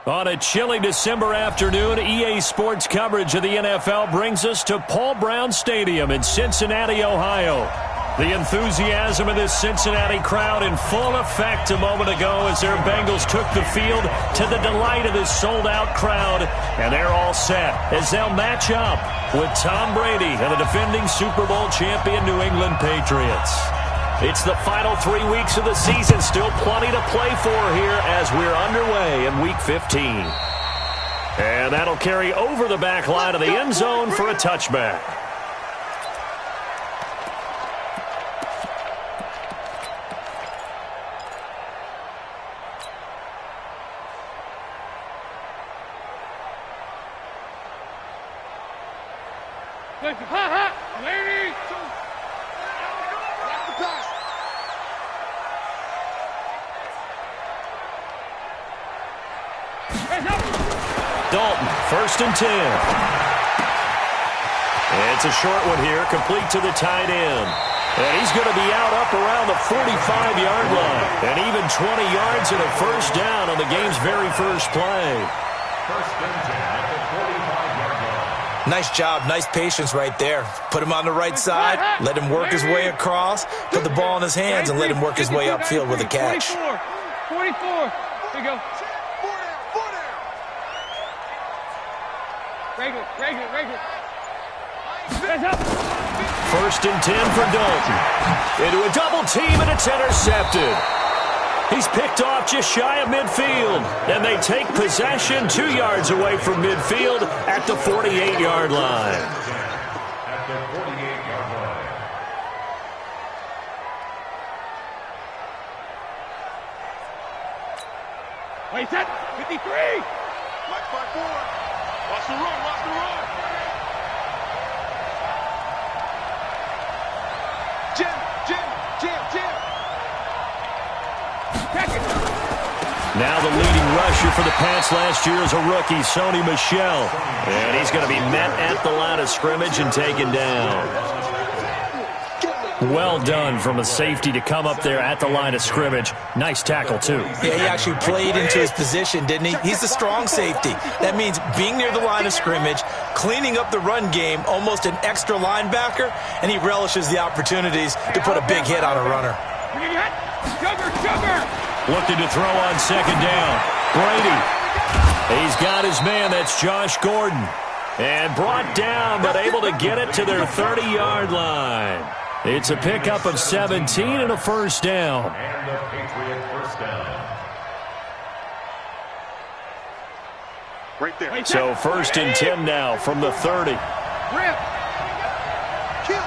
On a chilly December afternoon, EA Sports coverage of the NFL brings us to Paul Brown Stadium in Cincinnati, Ohio. The enthusiasm of this Cincinnati crowd in full effect a moment ago as their Bengals took the field to the delight of this sold-out crowd. And they're all set as they'll match up with Tom Brady and the defending Super Bowl champion New England Patriots. It's the final 3 weeks of the season. Still plenty to play for here as we're underway in Week 15. And that'll carry over the back line of the end zone for a touchback. Dalton, 1st and 10. It's a short one here, complete to the tight end. And he's going to be out up around the 45-yard line. And even 20 yards and a first down on the game's very first play. 1st and 10 at the 45-yard line. Nice job, nice patience right there. Put him on the right side, let him work his way across, put the ball in his hands, and let him work his way upfield with a catch. 44. Here you go. Regular. 1st and 10 for Dalton. Into a double team, and it's intercepted. He's picked off just shy of midfield. And they take possession 2 yards away from midfield at the 48-yard line. At the 48-yard line. Wait, set. 53. Like 5-4. Watch the run. Jim. Now the leading rusher for the Pats last year is a rookie, Sony Michel. And he's going to be met at the line of scrimmage and taken down. Well done from a safety to come up there at the line of scrimmage. Nice tackle, too. Yeah, he actually played into his position, didn't he? He's a strong safety. That means being near the line of scrimmage, cleaning up the run game, almost an extra linebacker, and he relishes the opportunities to put a big hit on a runner. Sugar. Looking to throw on 2nd down. Brady. He's got his man. That's Josh Gordon. And brought down, but able to get it to their 30-yard line. It's a pickup of 17 and a first down. And the Patriot first down. Right there. So 1st and 10 now from the 30. Rip. Kill.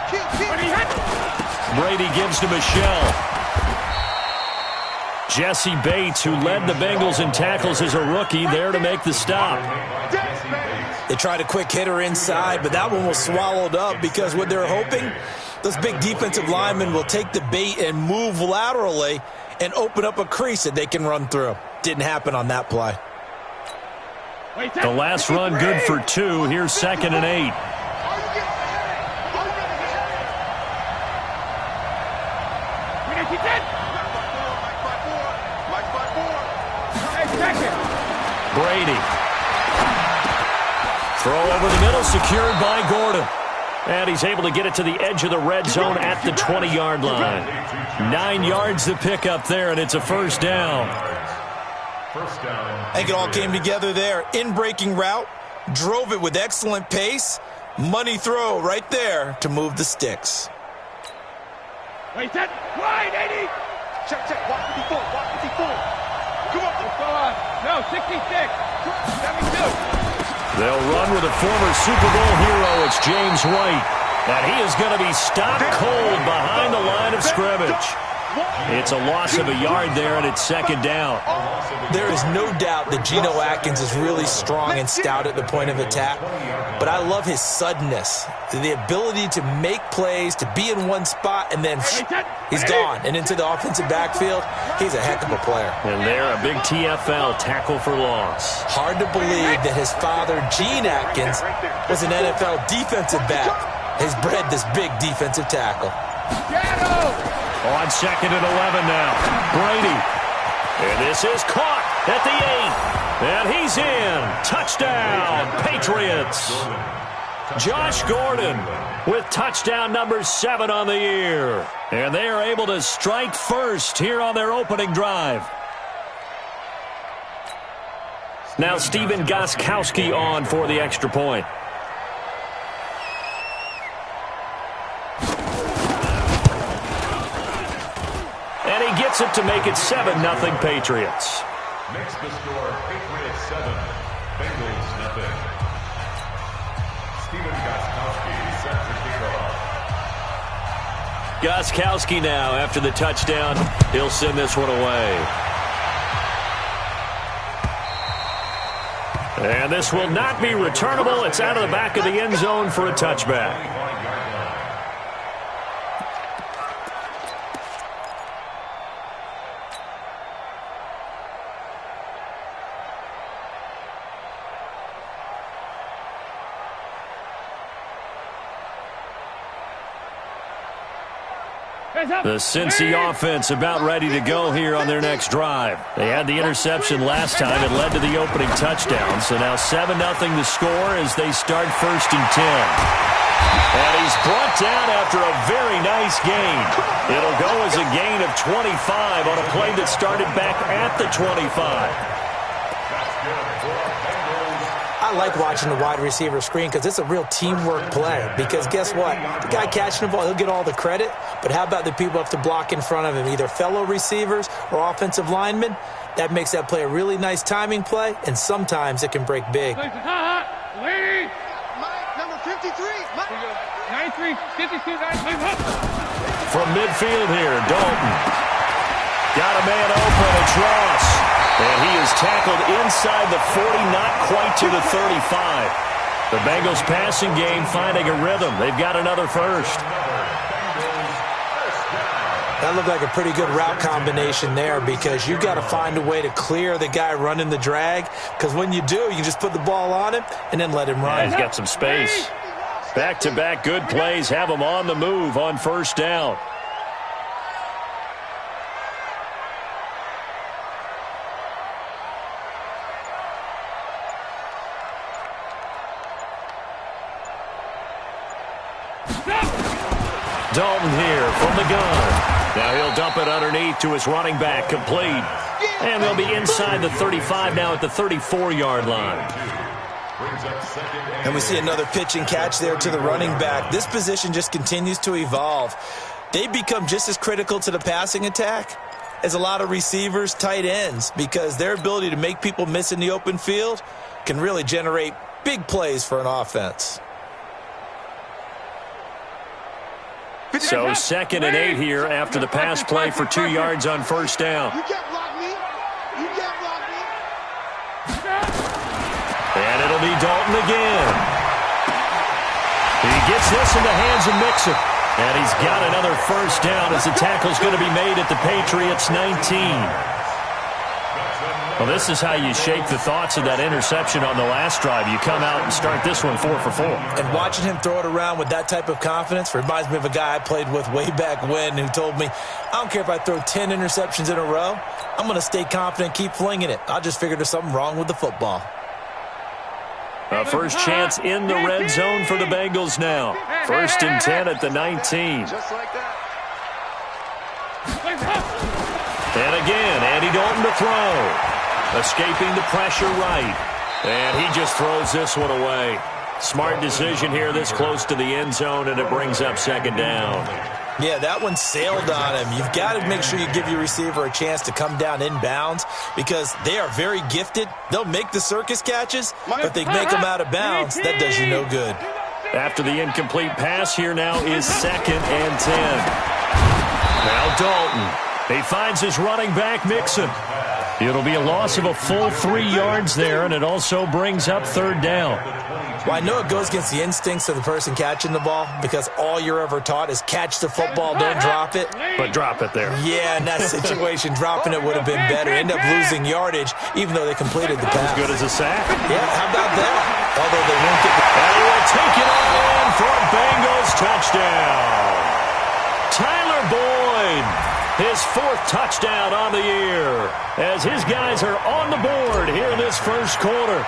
Brady gives to Michel. Jesse Bates, who led the Bengals in tackles as a rookie, there to make the stop. They tried a quick hitter inside, but that one was swallowed up because what they're hoping, those big defensive linemen will take the bait and move laterally and open up a crease that they can run through. Didn't happen on that play. The last run good for 2. Here's 2nd and 8. Brady. Throw over the middle, secured by Gordon. And he's able to get it to the edge of the red zone at the 20-yard line. 9 yards to pick up there, and it's a first down. First down. I think it all came together there. In-breaking route, drove it with excellent pace. Money throw right there to move the sticks. Wait, set. Wide, 80. Check. Walk 54. Come on. No, 66. 72. They'll run with a former Super Bowl hero. It's James White. And he is going to be stopped cold behind the line of scrimmage. It's a loss of a yard there, and it's 2nd down. There is no doubt that Geno Atkins is really strong and stout at the point of attack, but I love his suddenness, the ability to make plays, to be in one spot, and then he's gone. And into the offensive backfield, he's a heck of a player. And there, a big TFL, tackle for loss. Hard to believe that his father, Gene Atkins, was an NFL defensive back. Has bred this big defensive tackle. On 2nd and 11 now. Brady. And this is caught. at the 8. And he's in. Touchdown, Patriots. Josh Gordon with touchdown number 7 on the year. And they are able to strike first here on their opening drive. Now Steven Gostkowski on for the extra point. And he gets it to make it 7-0 Patriots. Makes the score Patriots 7, Bengals nothing. Steven Gostkowski set to kick off. Gostkowski now after the touchdown. He'll send this one away. And this will not be returnable. It's out of the back of the end zone for a touchback. The Cincy offense about ready to go here on their next drive. They had the interception last time. It led to the opening touchdown. So now 7-0 the score as they start 1st and 10. And he's brought down after a very nice gain. It'll go as a gain of 25 on a play that started back at the 25. I like watching the wide receiver screen because it's a real teamwork play. Because guess what? The guy catching the ball, he'll get all the credit. But how about the people who have to block in front of him, either fellow receivers or offensive linemen? That makes that play a really nice timing play, and sometimes it can break big. Lady. Mike, number 53. Mike. 93, 52, 93. From midfield here, Dalton. Got a man open, it's Ross. And he is tackled inside the 40, not quite to the 35. The Bengals passing game finding a rhythm. They've got another first. That looked like a pretty good route combination there because you've got to find a way to clear the guy running the drag, because when you do, you just put the ball on him and then let him run. Yeah, he's got some space. Back-to-back good plays have him on the move on 1st down. Dalton here from the gun. Now he'll dump it underneath to his running back, complete. And they'll be inside the 35 now at the 34-yard line. And we see another pitch and catch there to the running back. This position just continues to evolve. They become just as critical to the passing attack as a lot of receivers, tight ends, because their ability to make people miss in the open field can really generate big plays for an offense. So 2nd and 8 here after the pass play for 2 yards on 1st down. You can't block me. You can't block me. And it'll be Dalton again. He gets this in the hands of Mixon. And he's got another 1st down as the tackle's going to be made at the Patriots 19. Well, this is how you shake the thoughts of that interception on the last drive. You come out and start this one 4 for 4. And watching him throw it around with that type of confidence reminds me of a guy I played with way back when who told me, I don't care if I throw 10 interceptions in a row. I'm going to stay confident, keep flinging it. I'll just figure there's something wrong with the football. A first chance in the red zone for the Bengals now. 1st and 10 at the 19. Just like that. And again, Andy Dalton to throw. Escaping the pressure right. And he just throws this one away. Smart decision here this close to the end zone, and it brings up 2nd down. Yeah, that one sailed on him. You've got to make sure you give your receiver a chance to come down inbounds because they are very gifted. They'll make the circus catches, but they make them out of bounds. That does you no good. After the incomplete pass, here now is 2nd and 10. Now Dalton. He finds his running back, Mixon. It'll be a loss of a full 3 yards there, and it also brings up 3rd down. Well, I know it goes against the instincts of the person catching the ball because all you're ever taught is catch the football, don't drop it. But drop it there. Yeah, in that situation, dropping it would have been better. End up losing yardage, even though they completed the pass. As good as a sack. Yeah, how about that? Although they won't get the... And he will take it all in for a Bengals touchdown. Tyler Boyd His 4th touchdown on the year as his guys are on the board here in this first quarter.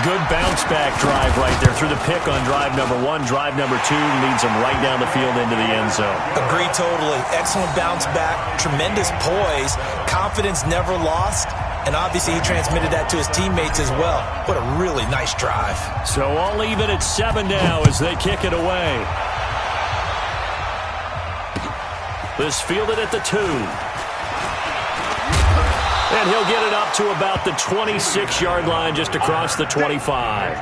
Good bounce-back drive right there through the pick on drive number 1. Drive number 2 leads them right down the field into the end zone. Agree totally. Excellent bounce-back, tremendous poise, confidence never lost, and obviously he transmitted that to his teammates as well. What a really nice drive. So all even at 7 now as they kick it away. This fielded at the 2. And he'll get it up to about the 26-yard line, just across the 25.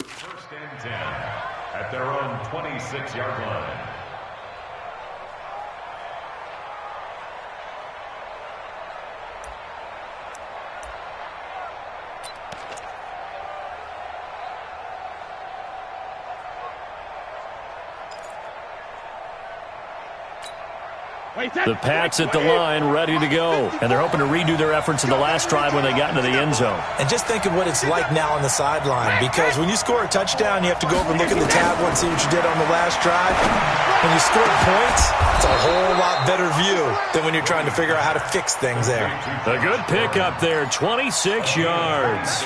First and 10 at their own 26-yard line. The Pats at the line, ready to go. And they're hoping to redo their efforts in the last drive when they got into the end zone. And just think of what it's like now on the sideline, because when you score a touchdown, you have to go over and look at the tablet and see what you did on the last drive. When you score points, it's a whole lot better view than when you're trying to figure out how to fix things there. A good pick up there, 26 yards.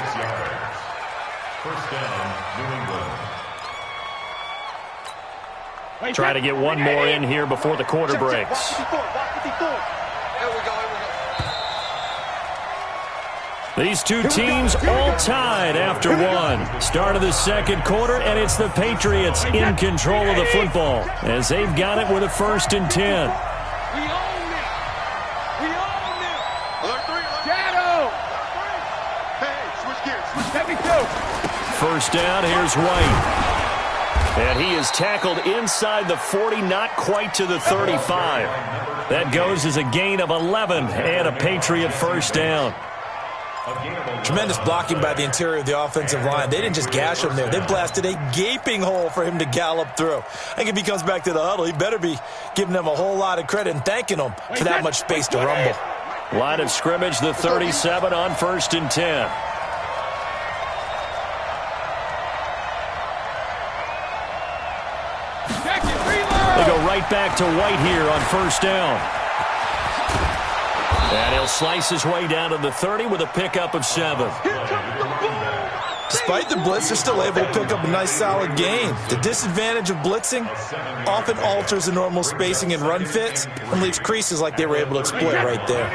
First down, New England. Try to get one more in here before the quarter breaks. These two teams all tied after one. Start of the second quarter, and it's the Patriots in control of the football as they've got it with a 1st and 10. We own it. We own it. Alert 3. Shadow. Hey, switch gears. Let me go. First down, here's White. And he is tackled inside the 40, not quite to the 35. That goes as a gain of 11 and a Patriot first down. Tremendous blocking by the interior of the offensive line. They didn't just gash him there. They blasted a gaping hole for him to gallop through. I think if he comes back to the huddle, he better be giving them a whole lot of credit and thanking them for that much space to rumble. Line of scrimmage, the 37 on 1st and 10. They go right back to White here on 1st down. And he'll slice his way down to the 30 with a pickup of 7. Despite the blitz, they're still able to pick up a nice solid gain. The disadvantage of blitzing often alters the normal spacing and run fits and leaves creases like they were able to exploit right there.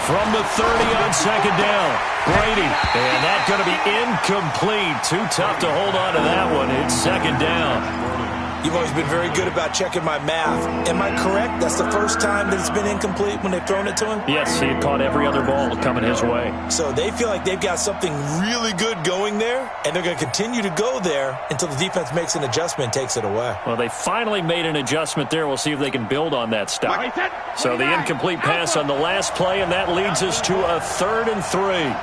From the 30 on 2nd down, Brady. And that's going to be incomplete. Too tough to hold on to that one. It's 2nd down. You've always been very good about checking my math. Am I correct? That's the first time that it's been incomplete when they've thrown it to him? Yes, he had caught every other ball coming his way. So they feel like they've got something really good going there, and they're going to continue to go there until the defense makes an adjustment and takes it away. Well, they finally made an adjustment there. We'll see if they can build on that stuff. So the incomplete pass on the last play, and that leads us to a 3rd and 3.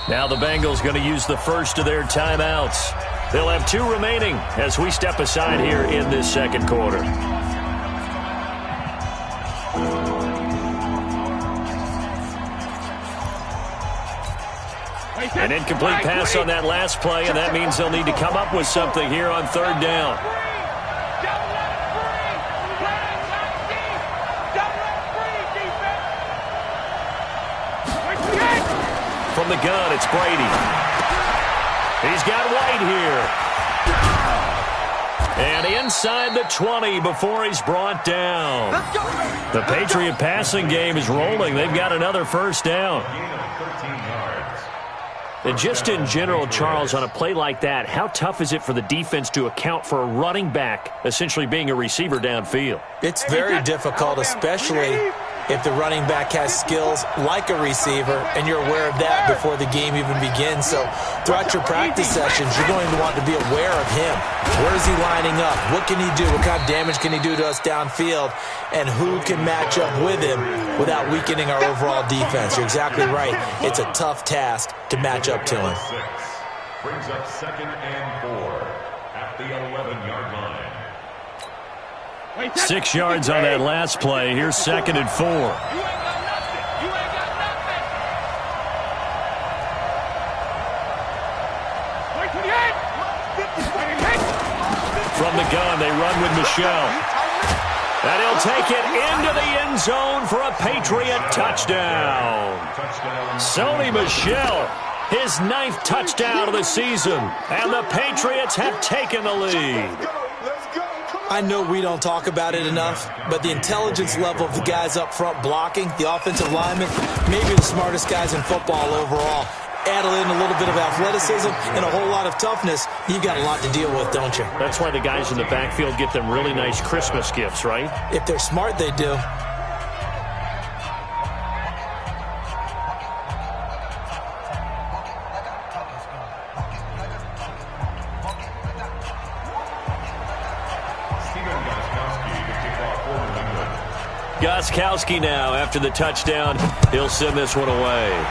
Now the Bengals going to use the first of their timeouts. They'll have 2 remaining as we step aside here in this second quarter. An incomplete pass on that last play, and that means they'll need to come up with something here on 3rd down. From the gun, it's Brady. He's got White here. And inside the 20 before he's brought down. The Patriot passing game is rolling. They've got another first down. And just in general, Charles, on a play like that, how tough is it for the defense to account for a running back essentially being a receiver downfield? It's very difficult, especially if the running back has skills like a receiver, and you're aware of that before the game even begins. So throughout your practice sessions, you're going to want to be aware of him. Where is he lining up? What can he do? What kind of damage can he do to us downfield? And who can match up with him without weakening our overall defense? You're exactly right. It's a tough task to match up to him. Brings up 2nd and 4 at the 11-yard line. 6 yards on that last play. Here's 2nd and 4. From the gun, they run with Michel. And he'll take it into the end zone for a Patriot touchdown. Sony Michel, his 9th touchdown of the season. And the Patriots have taken the lead. I know we don't talk about it enough, but the intelligence level of the guys up front blocking, the offensive linemen, maybe the smartest guys in football overall. Add in a little bit of athleticism and a whole lot of toughness, you've got a lot to deal with, don't you? That's why the guys in the backfield get them really nice Christmas gifts, right? If they're smart, they do. Gostkowski now, after the touchdown, he'll send this one away.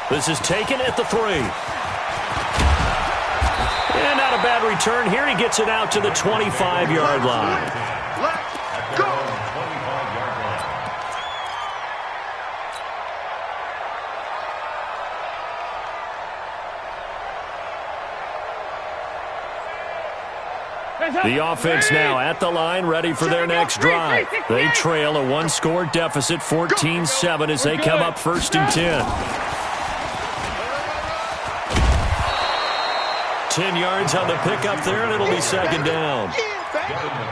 This is taken at the 3. And not a bad return here. He gets it out to the 25-yard line. Let's go! 25-yard line. The offense now at the line, ready for their next drive. They trail a 1-score deficit, 14-7, as they come up 1st and 10. 10 yards on the pickup there, and it'll be 2nd down.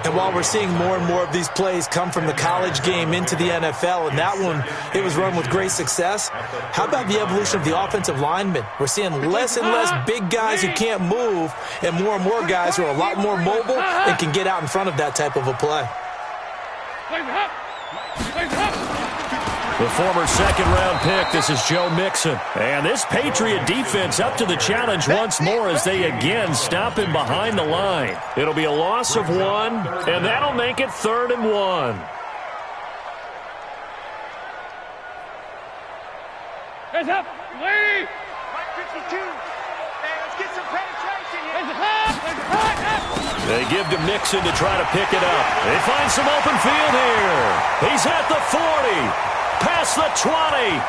And while we're seeing more and more of these plays come from the college game into the NFL, and that one, it was run with great success, how about the evolution of the offensive linemen? We're seeing less and less big guys who can't move, and more guys who are a lot more mobile and can get out in front of that type of a play. The former 2nd-round pick, this is Joe Mixon. And this Patriot defense up to the challenge once more as they again stop him behind the line. It'll be a loss of 1, and that'll make it 3rd and 1. Hands up, Lee! 52. Let's get some penetration here. They give to Mixon to try to pick it up. They find some open field here. He's at the 40. Past the 20, and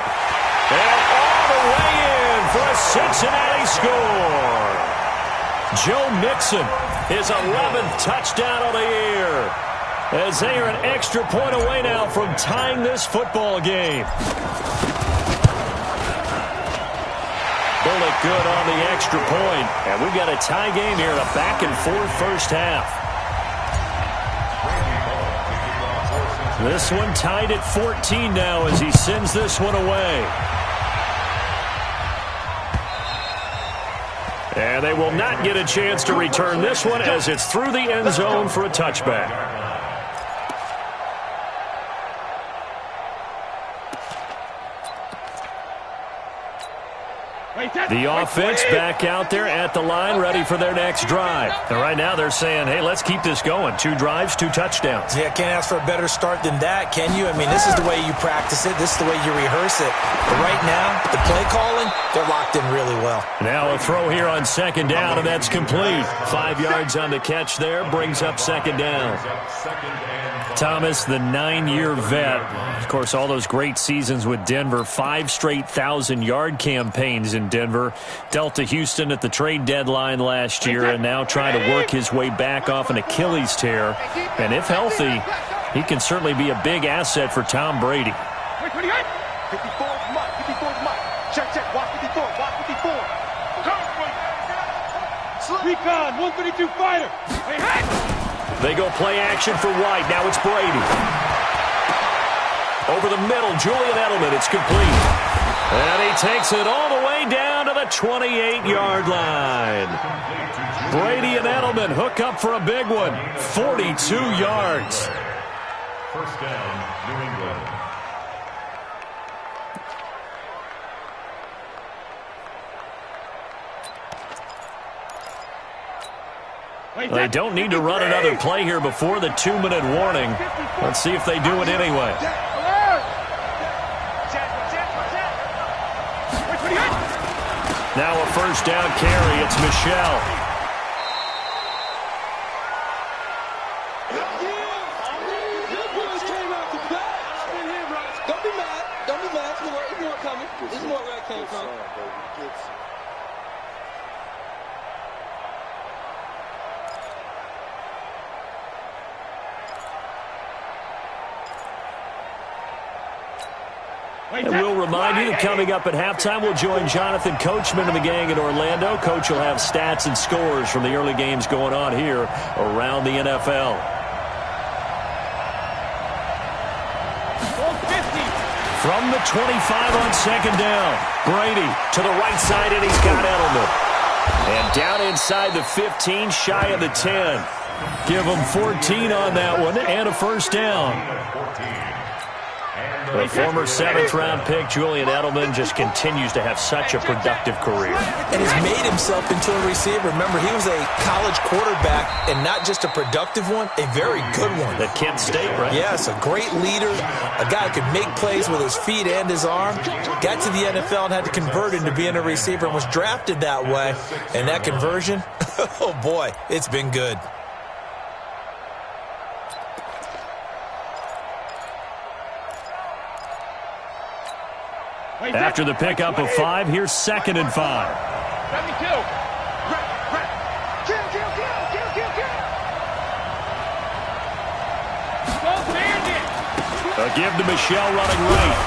all the way in for a Cincinnati score. Joe Mixon, his 11th touchdown of the year, as they are an extra point away now from tying this football game. The roll it good on the extra point. And we've got a tie game here in a back-and-forth first half. This one tied at 14 now as he sends this one away. And they will not get a chance to return this one as it's through the end zone for a touchback. The offense back out there at the line, ready for their next drive. And right now they're saying, hey, let's keep this going. 2 drives, 2 touchdowns. Yeah, can't ask for a better start than that, can you? I mean, this is the way you practice it. This is the way you rehearse it. But right now, the play calling, they're locked in really well. Now a throw here on second down, and that's complete. 5 yards on the catch there, brings up second down. Thomas, the 9-year vet. Of course, all those great seasons with Denver. 5 straight 1,000-yard campaigns in Denver. Dealt to Houston at the trade deadline last year and now trying to work his way back off an Achilles tear. And if healthy, he can certainly be a big asset for Tom Brady. 54 Mike. Check, walk 54, walk 54. Recon, 132 fighter. They go play action for White. Now it's Brady. Over the middle, Julian Edelman. It's complete. And he takes it all the way down to the 28-yard line. Brady and Edelman hook up for a big one. 42 yards. First down, New England. They don't need to run another play here before the 2-minute warning. Let's see if they do it anyway. Now a first down carry. It's Michelle. Don't be mad. Don't be mad. There's more coming. There's more where it came from. And we'll remind you that coming up at halftime, we'll join Jonathan Coachman and the gang in Orlando. Coach will have stats and scores from the early games going on here around the NFL. From the 25 on second down, Brady to the right side, and he's got Edelman. And down inside the 15, shy of the 10. Give him 14 on that one and a first down. The former 7th-round pick, Julian Edelman, just continues to have such a productive career. And he's made himself into a receiver. Remember, he was a college quarterback, and not just a productive one, a very good one. At Kent State, right? Yes, a great leader, a guy who could make plays with his feet and his arm. Got to the NFL and had to convert into being a receiver and was drafted that way. And that conversion, oh boy, it's been good. After the pickup of 5, here's 2nd and 5. A give to Michelle running right.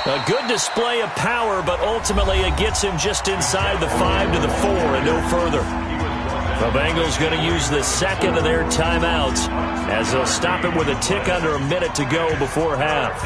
A good display of power, but ultimately it gets him just inside the 5 to the 4 and no further. The Bengals going to use the second of their timeouts as they'll stop it with a tick under a minute to go before half.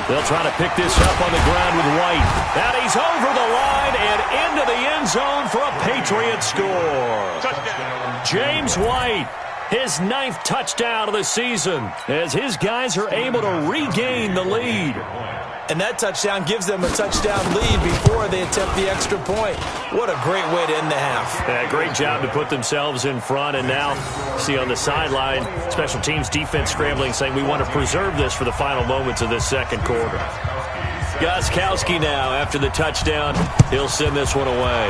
They'll try to pick this up on the ground with White. And he's over the line and into the end zone for a Patriot score. Touchdown. James White, his 9th touchdown of the season, as his guys are able to regain the lead. And that touchdown gives them a touchdown lead before they attempt the extra point. What a great way to end the half. Yeah, great job to put themselves in front. And now, see on the sideline, special teams defense scrambling, saying we want to preserve this for the final moments of this second quarter. Gostkowski now, after the touchdown, he'll send this one away.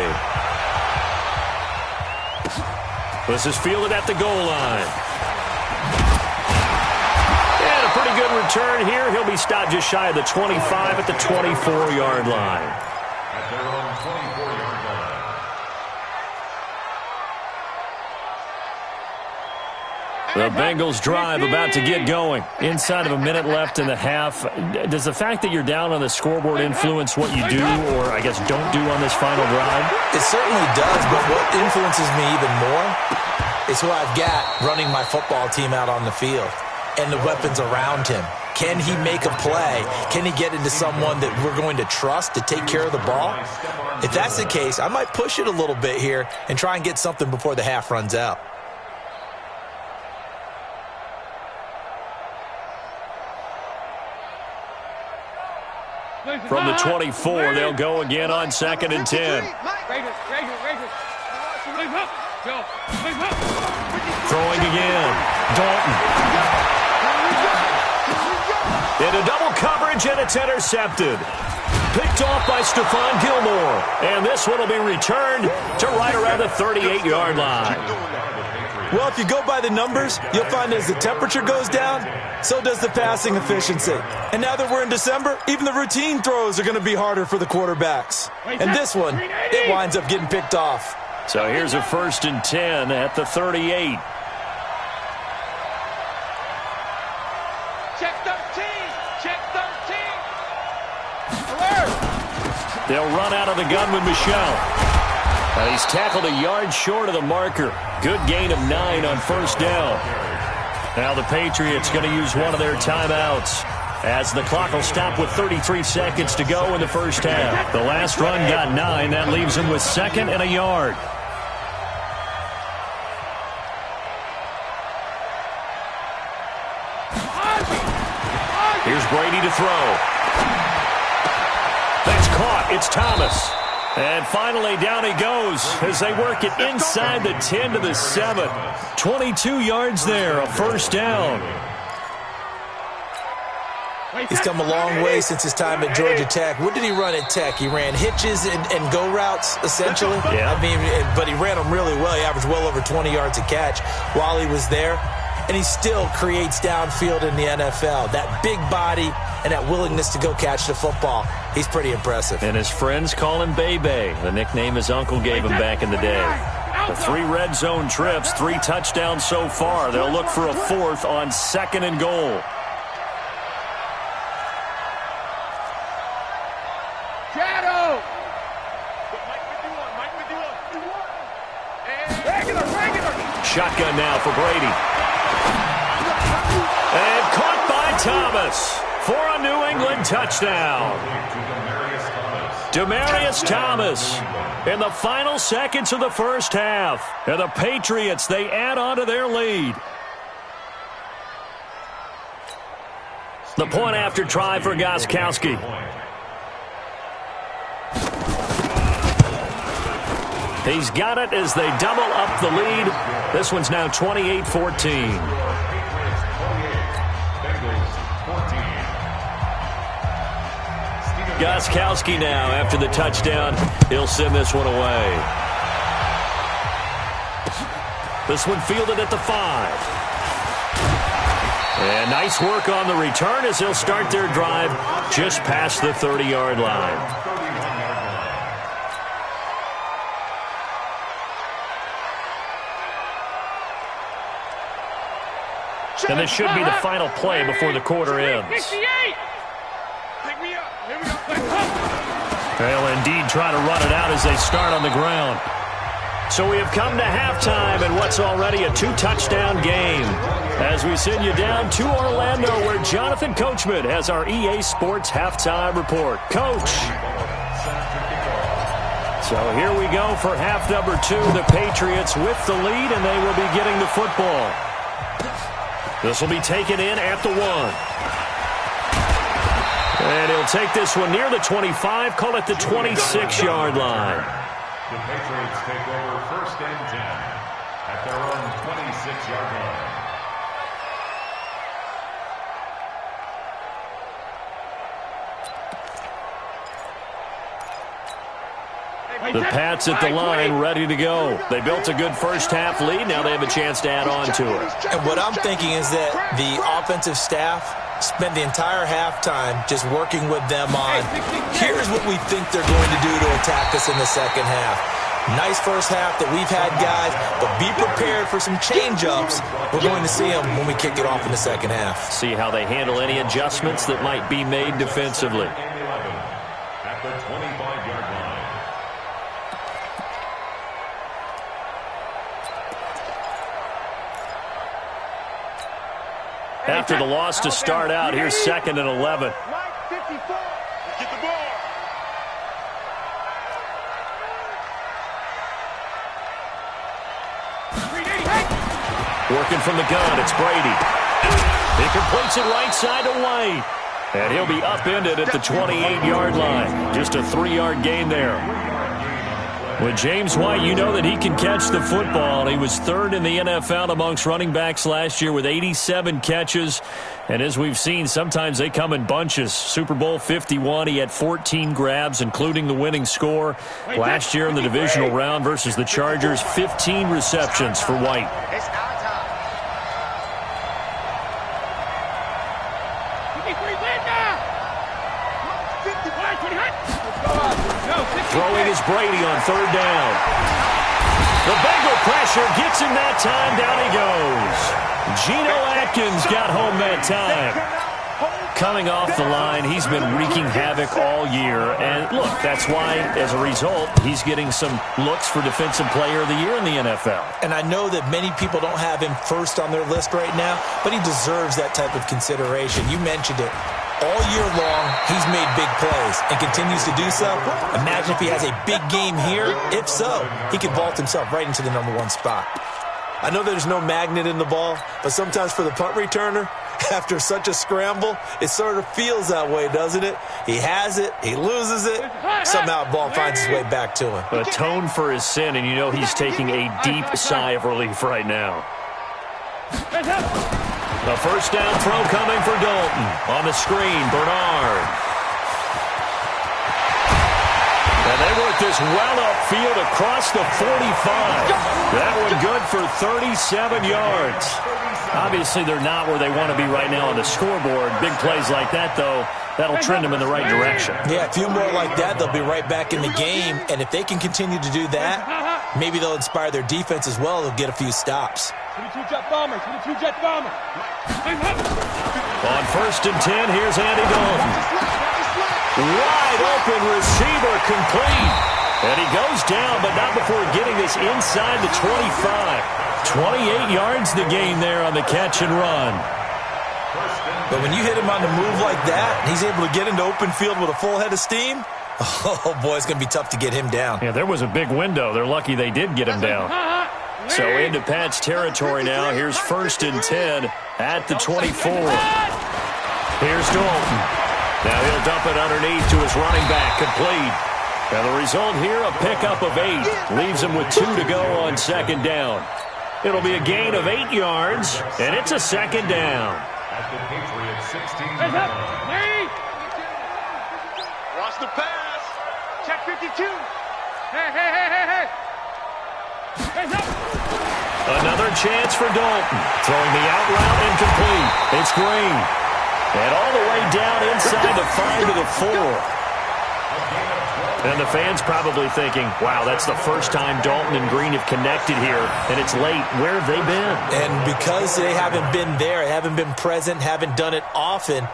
This is fielded at the goal line. And a a pretty good return here. He'll be stopped just shy of the 25 at the 24-yard line. At their own 24-yard line. The Bengals drive about to get going. Inside of a minute left in the half. Does the fact that you're down on the scoreboard influence what you do, or I guess don't do on this final drive? It certainly does, but what influences me even more is who I've got running my football team out on the field and the weapons around him. Can he make a play? Can he get into someone that we're going to trust to take care of the ball? If that's the case, I might push it a little bit here and try and get something before the half runs out. From the 24, they'll go again on 2nd and 10. Throwing again. Dalton. Into double coverage, and it's intercepted. Picked off by Stephon Gilmore. And this one will be returned to right around the 38-yard line. Well, if you go by the numbers, you'll find as the temperature goes down, so does the passing efficiency. And now that we're in December, even the routine throws are going to be harder for the quarterbacks. And this one, it winds up getting picked off. So here's a 1st and 10 at the 38. Check 13. Check 13. Alert. They'll run out of the gun with Michel. And he's tackled a yard short of the marker. Good gain of 9 on 1st down. Now the Patriots going to use one of their timeouts as the clock will stop with 33 seconds to go in the first half. The last run got 9. That leaves him with 2nd and a yard. Here's Brady to throw. That's caught. It's Thomas. And finally, down he goes as they work it inside the 10 to the 7. 22 yards there, a 1st down. He's come a long way since his time at Georgia Tech. What did he run at Tech? He ran hitches and go routes, essentially. Yeah. I mean, but he ran them really well. He averaged well over 20 yards a catch while he was there. And he still creates downfield in the NFL. That big body and that willingness to go catch the football, he's pretty impressive. And his friends call him Bebe, the nickname his uncle gave him back in the day. The 3 red zone trips, 3 touchdowns so far. They'll look for a 4th on 2nd and goal. Shadow. Shotgun now for Brady. And caught by Thomas for a New England touchdown. Demaryius Thomas in the final seconds of the first half. And the Patriots, they add on to their lead. The point after try for Gostkowski. He's got it as they double up the lead. This one's now 28-14. Gostkowski now after the touchdown. He'll send this one away. This one fielded at the 5. And nice work on the return as they'll start their drive just past the 30-yard line. And this should be the final play before the quarter ends. They'll indeed try to run it out as they start on the ground. So we have come to halftime in what's already a 2-touchdown game. As we send you down to Orlando, where Jonathan Coachman has our EA Sports halftime report. Coach. So here we go for half number 2. The Patriots with the lead, and they will be getting the football. This will be taken in at the 1. And he'll take this one near the 25, call it the 26-yard line. The Patriots take over 1st and 10 at their own 26-yard line. The Pats at the line, ready to go. They built a good first-half lead. Now they have a chance to add on to it. And what I'm thinking is that the offensive staff spent the entire halftime just working with them on, here's what we think they're going to do to attack us in the second half. Nice first half that we've had, guys, but be prepared for some change-ups. We're going to see them when we kick it off in the second half. See how they handle any adjustments that might be made defensively. At the 25-yard line. After the loss to start out, here's 2nd and 11. Get the ball. Working from the gun, it's Brady. He completes it right side to White. And he'll be upended at the 28-yard line. Just a 3-yard gain there. With James White, you know that he can catch the football. He was 3rd in the NFL amongst running backs last year with 87 catches. And as we've seen, sometimes they come in bunches. Super Bowl 51, he had 14 grabs, including the winning score. Last year in the divisional round versus the Chargers, 15 receptions for White. It's our time. Throwing is Brady on 3rd down. The Bengal pressure gets him that time. Down he goes. Geno Atkins got home that time. Coming off the line, he's been wreaking havoc all year. And look, that's why, as a result, he's getting some looks for Defensive Player of the Year in the NFL. And I know that many people don't have him first on their list right now, but he deserves that type of consideration. You mentioned it. All year long, he's made big plays and continues to do so. Imagine if he has a big game here. If so, he could vault himself right into the #1 spot. I know there's no magnet in the ball, but sometimes for the punt returner, after such a scramble, it sort of feels that way, doesn't it? He has it, he loses it, somehow the ball finds its way back to him. Atone for his sin, and you know he's taking a deep sigh of relief right now. The first down throw coming for Dalton. On the screen, Bernard. And they work this well upfield across the 45. That one good for 37 yards. Obviously, they're not where they want to be right now on the scoreboard. Big plays like that, though, that'll trend them in the right direction. Yeah, a few more like that, they'll be right back in the game. And if they can continue to do that, maybe they'll inspire their defense as well. They'll get a few stops. 22-jet bomber, 22-jet bomber. On 1st and 10, here's Andy Dalton. Wide open receiver complete. And he goes down, but not before getting this inside the 25. 28 yards the gain there on the catch and run. But when you hit him on the move like that, and he's able to get into open field with a full head of steam, oh, boy, it's going to be tough to get him down. Yeah, there was a big window. They're lucky they did get him down. So into Pat's territory now. Here's 1st and 10 at the 24. Here's Dalton. Now he'll dump it underneath to his running back, complete. Now the result here, a pickup of 8. Leaves him with 2 to go on 2nd down. It'll be a gain of 8 yards, and it's a 2nd down. At the Patriots 16. Watch the pass. Check 52. Hey. Another chance for Dalton. Throwing the out route incomplete. It's Green. And all the way down inside the 5 to the 4. And the fans probably thinking, wow, that's the first time Dalton and Green have connected here, and it's late. Where have they been? And because they haven't been there, haven't been present, haven't done it often,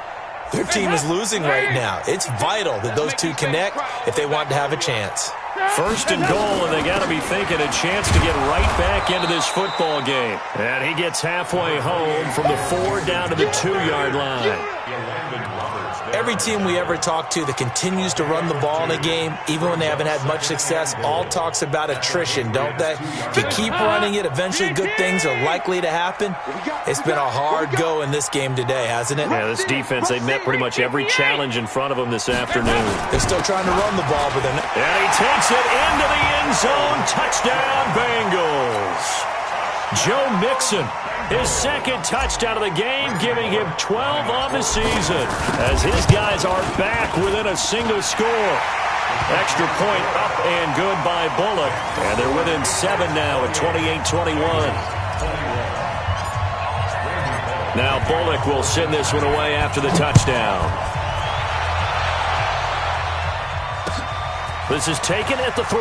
their team is losing right now. It's vital that those two connect if they want to have a chance. 1st and goal, and they got to be thinking a chance to get right back into this football game. And he gets halfway home from the 4 down to the 2-yard line. Every team we ever talk to that continues to run the ball in a game, even when they haven't had much success, all talks about attrition, don't they? If you keep running it, eventually good things are likely to happen. It's been a hard go in this game today, hasn't it? Yeah, this defense, they've met pretty much every challenge in front of them this afternoon. They're still trying to run the ball, but they're not. And he takes it into the end zone. Touchdown, Bengals. Joe Mixon, his 2nd touchdown of the game, giving him 12 on the season, as his guys are back within a single score. Extra point up and good by Bullock. And they're within 7 now at 28-21. Now Bullock will send this one away after the touchdown. This is taken at the 3.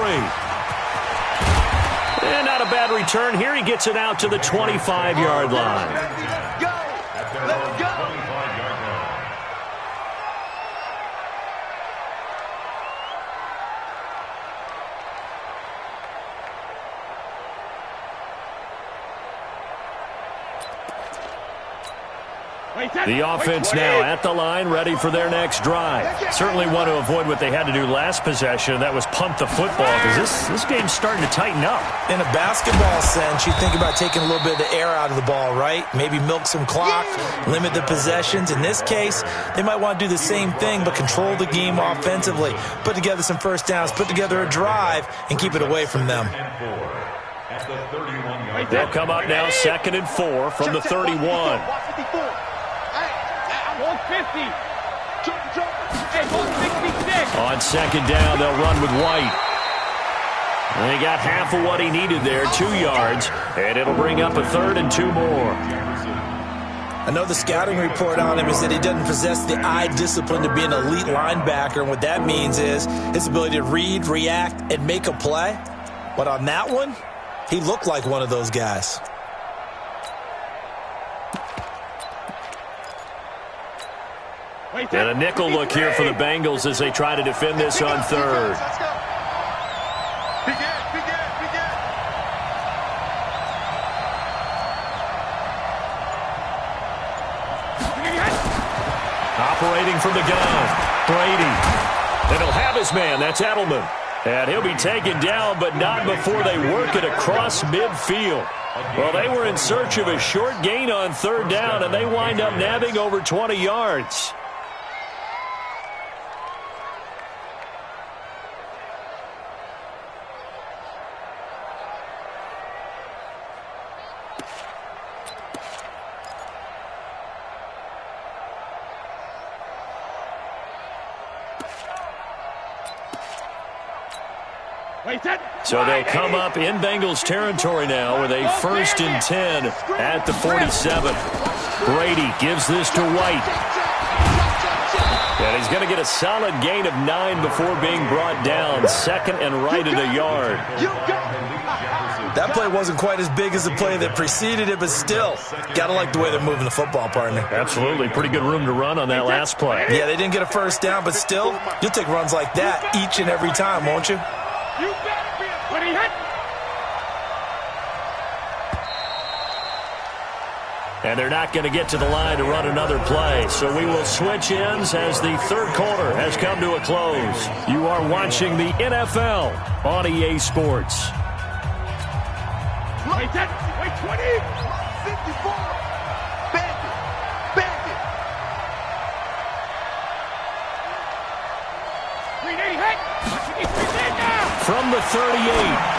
And not a bad return here. He gets it out to the 25-yard line. Let's go! Let's go! The offense now at the line, ready for their next drive. Certainly want to avoid what they had to do last possession. That was punt the football, because this game's starting to tighten up. In a basketball sense, you think about taking a little bit of the air out of the ball, right? Maybe milk some clock, limit the possessions. In this case, they might want to do the same thing, but control the game offensively. Put together some first downs, put together a drive, and keep it away from them. They'll come up now 2nd and 4 from the 31. On 2nd down, they'll run with White. And they got half of what he needed there, 2 yards, and it'll bring up a 3rd and 2 more. I know the scouting report on him is that he doesn't possess the eye discipline to be an elite linebacker, and what that means is his ability to read, react, and make a play. But on that one, he looked like one of those guys. And a nickel look here for the Bengals as they try to defend this on 3rd. Operating from the gun, Brady. And he'll have his man, that's Edelman. And he'll be taken down, but not before they work it across midfield. Well, they were in search of a short gain on 3rd down, and they wind up nabbing over 20 yards. So they'll come up in Bengals territory now with a 1st and 10 at the 47. Brady gives this to White. And he's going to get a solid gain of 9 before being brought down. 2nd and right at a yard. That play wasn't quite as big as the play that preceded it, but still, got to like the way they're moving the football, partner. Absolutely. Pretty good room to run on that last play. Yeah, they didn't get a first down, but still, you'll take runs like that each and every time, won't you? You better be when he hit. And they're not going to get to the line to run another play. So we will switch ends as the 3rd quarter has come to a close. You are watching the NFL on EA Sports. Wait, 20. 54. Bandit. Bandit. From the 38,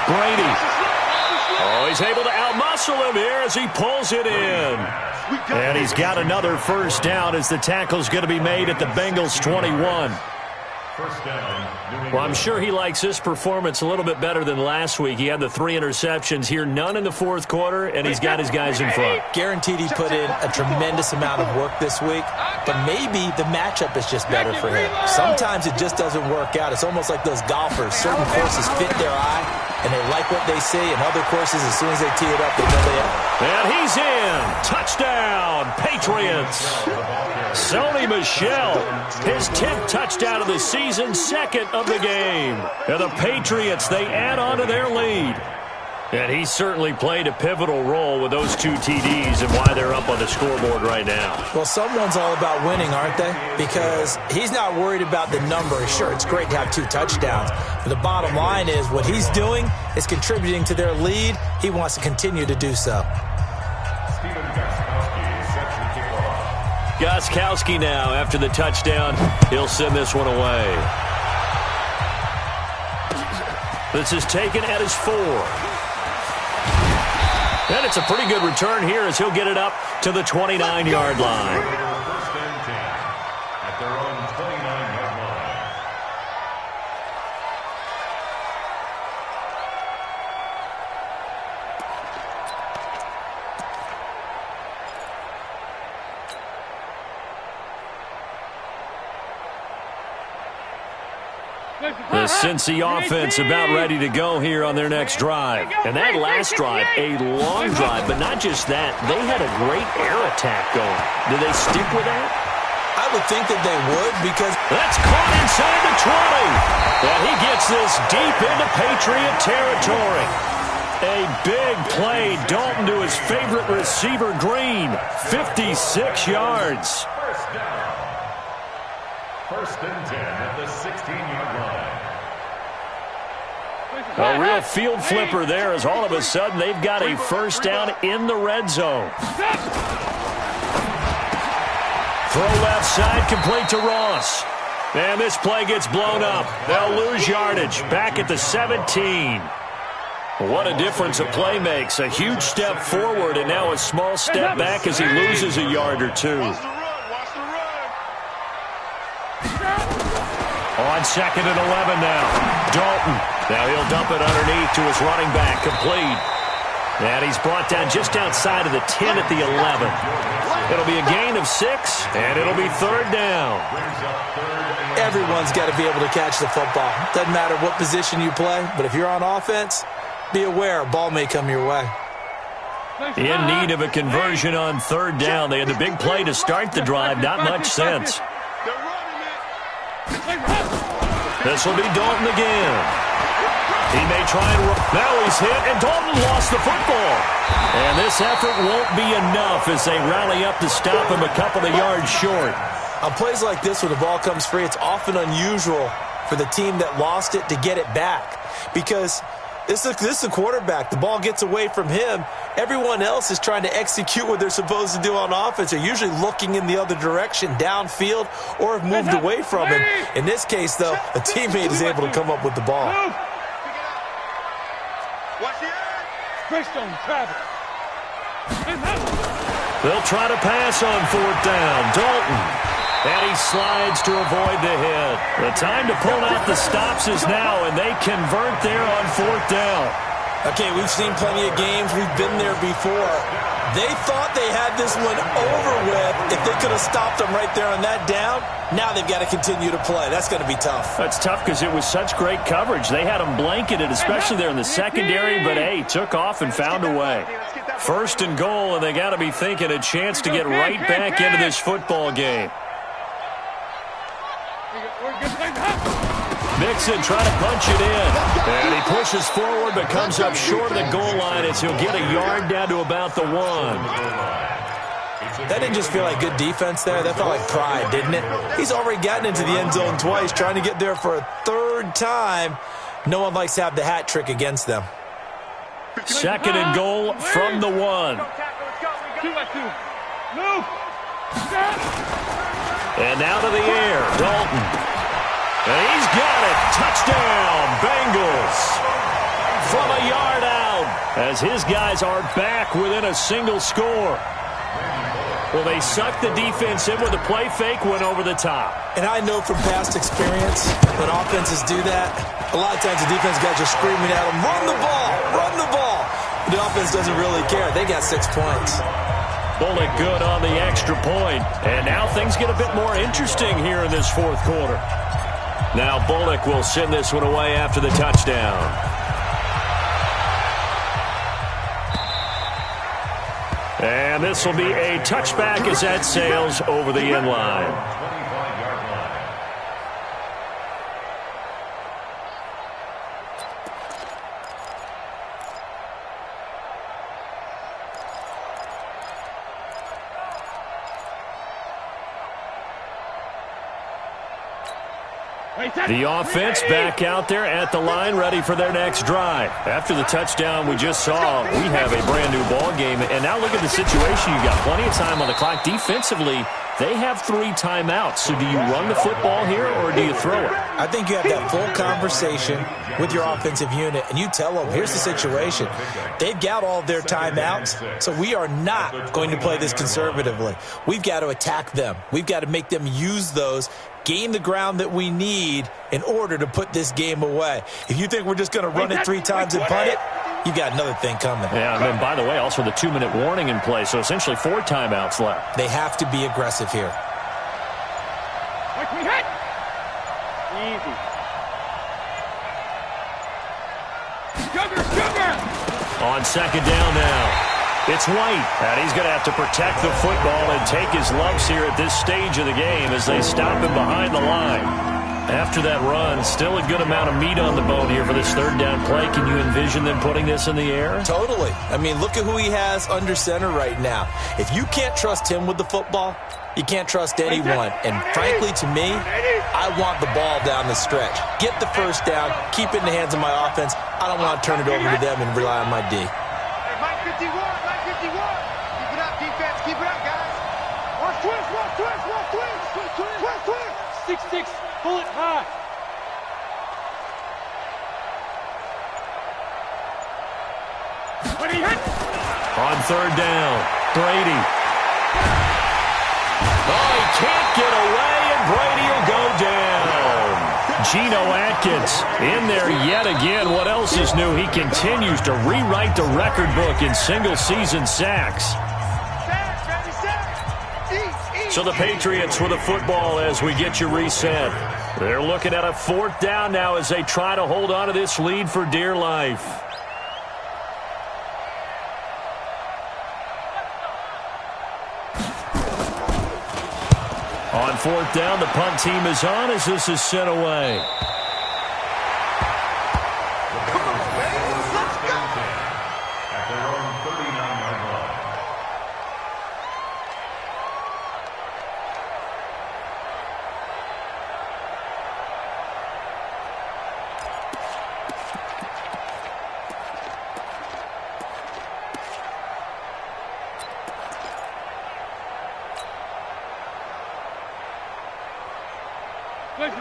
Brady. Oh, he's able to outmuscle him here as he pulls it in. And he's got another first down as the tackle's going to be made at the Bengals 21. Well, I'm sure he likes this performance a little bit better than last week. He had the 3 interceptions here, none in the 4th quarter, and he's got his guys in front. Guaranteed he put in a tremendous amount of work this week, but maybe the matchup is just better for him. Sometimes it just doesn't work out. It's almost like those golfers. Certain courses fit their eye, and they like what they see, and other courses, as soon as they tee it up, they know they have. And he's in. Touchdown, Patriots. Sony Michel, his 10th touchdown of the season, 2nd of the game. And the Patriots, they add on to their lead. And he certainly played a pivotal role with those 2 TDs and why they're up on the scoreboard right now. Well, someone's all about winning, aren't they? Because he's not worried about the number. Sure, it's great to have 2 touchdowns. But the bottom line is what he's doing is contributing to their lead. He wants to continue to do so. Gostkowski now after the touchdown. He'll send this one away. This is taken at his 4. And it's a pretty good return here as he'll get it up to the 29-yard line. The Cincy offense about ready to go here on their next drive. And that last drive, a long drive, but not just that. They had a great air attack going. Do they stick with that? I would think that they would because... That's caught inside the 20. And he gets this deep into Patriot territory. A big play. Dalton to his favorite receiver, Green. 56 yards. First and 10 at the 16-yard line. A real field flipper there as all of a sudden they've got a first down in the red zone. Throw left side, complete to Ross. And this play gets blown up. They'll lose yardage. Back at the 17. What a difference a play makes. A huge step forward and now a small step back as he loses a yard or two. On second and 11 now. Dalton. Now he'll dump it underneath to his running back. Complete. And he's brought down just outside of the 10 at the 11. It'll be a gain of 6, and it'll be third down. Everyone's got to be able to catch the football. Doesn't matter what position you play, but if you're on offense, be aware a ball may come your way. In need of a conversion on third down. They had the big play to start the drive. Not much sense. This will be Dalton again. He may try and run. Now he's hit, and Dalton lost the football. And this effort won't be enough as they rally up to stop him a couple of yards short. On plays like this where the ball comes free, it's often unusual for the team that lost it to get it back. Because this is a quarterback. The ball gets away from him. Everyone else is trying to execute what they're supposed to do on offense. They're usually looking in the other direction, downfield, or have moved away from him. In this case, though, a teammate is able to come up with the ball. They'll try to pass on fourth down. Dalton. And he slides to avoid the hit. The time to pull out the stops is now, and they convert there on fourth down. Okay, we've seen plenty of games. We've been there before. They thought they had this one over with. If they could have stopped them right there on that down, now they've got to continue to play. That's going to be tough. That's tough because it was such great coverage. They had them blanketed, especially there in the secondary, but, hey, took off and found a way. First and goal, and they got to be thinking a chance to get right back into this football game. Mixon trying to punch it in. And he pushes forward but comes up short of the goal line as he'll get a yard down to about the 1. That didn't just feel like good defense there. That felt like pride, didn't it? He's already gotten into the end zone twice, trying to get there for a third time. No one likes to have the hat trick against them. Second and goal from the 1. And out of the air, Dalton. And he's got it. Touchdown, Bengals. From a yard out as his guys are back within a single score. Well, they sucked the defense in with a play fake, went over the top. And I know from past experience, when offenses do that, a lot of times the defense guys are screaming at them, run the ball, run the ball. The offense doesn't really care. They got 6 points. Bullock good on the extra point. And now things get a bit more interesting here in this fourth quarter. Now Bullock will send this one away after the touchdown. And this will be a touchback as that sails over the end line. The offense back out there at the line, ready for their next drive. After the touchdown we just saw, we have a brand-new ball game. And now look at the situation. You've got plenty of time on the clock. Defensively, they have 3 timeouts. So do you run the football here or do you throw it? I think you have that full conversation with your offensive unit, and you tell them, here's the situation. They've got all of their timeouts, so we are not going to play this conservatively. We've got to attack them. We've got to make them use those, gain the ground that we need in order to put this game away. If you think we're just going to run it 3 times and punt it, you've got another thing coming. Yeah, and then, by the way, also the 2-minute warning in play, so essentially 4 timeouts left. They have to be aggressive here. Easy. On second down now. It's White, and he's going to have to protect the football and take his lumps here at this stage of the game as they stop him behind the line. After that run, still a good amount of meat on the bone here for this third down play. Can you envision them putting this in the air? Totally. I mean, look at who he has under center right now. If you can't trust him with the football, you can't trust anyone. And frankly, to me, I want the ball down the stretch. Get the first down, keep it in the hands of my offense. I don't want to turn it over to them and rely on my D. Mike 51, Mike 51. Keep it up, defense. Keep it up, guys. Watch twist, watch twist, watch twist. Twist, twist. 6-6, pull it high. On third down, Brady. Oh, he can't get away, and Brady will go down. Geno Atkins in there yet again. What else is new? He continues to rewrite the record book in single-season sacks. So the Patriots with the football as we get you reset. They're looking at a fourth down now as they try to hold on to this lead for dear life. On fourth down, the punt team is on as this is sent away. At their own 39-yard line.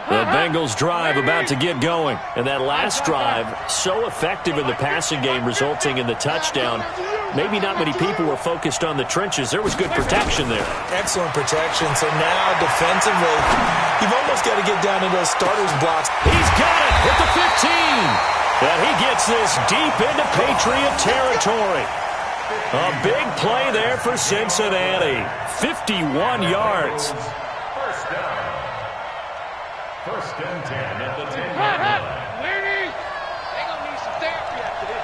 The Bengals drive about to get going. And that last drive, so effective in the passing game, resulting in the touchdown. Maybe not many people were focused on the trenches. There was good protection there. Excellent protection. So now defensively, you've almost got to get down to those starters blocks. He's got it at the 15. And he gets this deep into Patriot territory. A big play there for Cincinnati. 51 yards. First down. First and 10 at the 10-yard line. They're going to need some therapy after this.